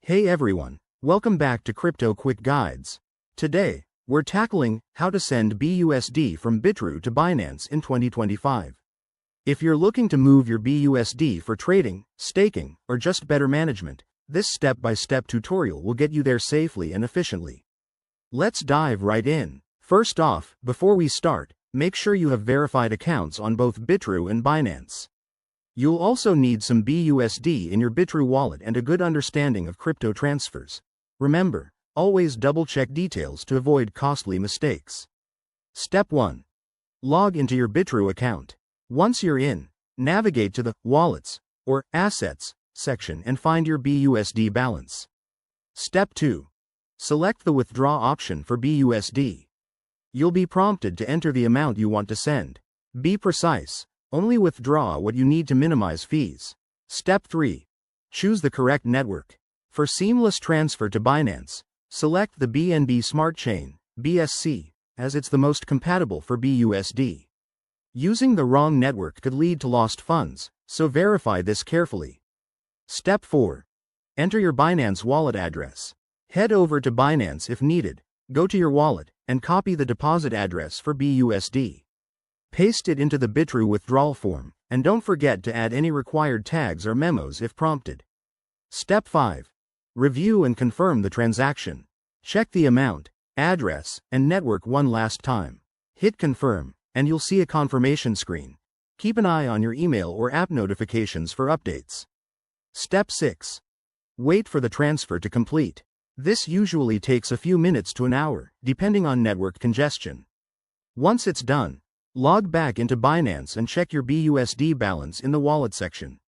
Hey everyone, welcome back to Crypto Quick Guides. Today, we're tackling how to send BUSD from Bitrue to Binance in 2025. If you're looking to move your BUSD for trading, staking, or just better management, this step-by-step tutorial will get you there safely and efficiently. Let's dive right in. First off, before we start, make sure you have verified accounts on both Bitrue and Binance. You'll also need some BUSD in your Bitrue wallet and a good understanding of crypto transfers. Remember, always double-check details to avoid costly mistakes. Step 1. Log into your Bitrue account. Once you're in, navigate to the Wallets or Assets section and find your BUSD balance. Step 2. Select the Withdraw option for BUSD. You'll be prompted to enter the amount you want to send. Be precise. Only withdraw what you need to minimize fees. Step 3. Choose the correct network. For seamless transfer to Binance, select the BNB Smart Chain, BSC, as it's the most compatible for BUSD. Using the wrong network could lead to lost funds, so verify this carefully. Step 4. Enter your Binance wallet address. Head over to Binance if needed, go to your wallet, and copy the deposit address for BUSD. Paste it into the Bitrue withdrawal form, and don't forget to add any required tags or memos if prompted. Step 5. Review and confirm the transaction. Check the amount, address, and network one last time. Hit confirm, and you'll see a confirmation screen. Keep an eye on your email or app notifications for updates. Step 6. Wait for the transfer to complete. This usually takes a few minutes to an hour, depending on network congestion. Once it's done, log back into Binance and check your BUSD balance in the wallet section.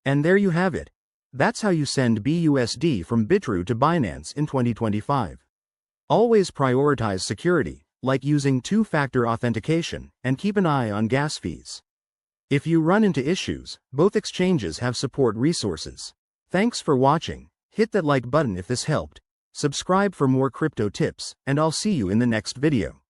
And there you have it. That's how you send BUSD from Bitrue to Binance in 2025. Always prioritize security, like using two-factor authentication, and keep an eye on gas fees. If you run into issues, both exchanges have support resources. Thanks for watching. Hit that like button if this helped. Subscribe for more crypto tips, and I'll see you in the next video.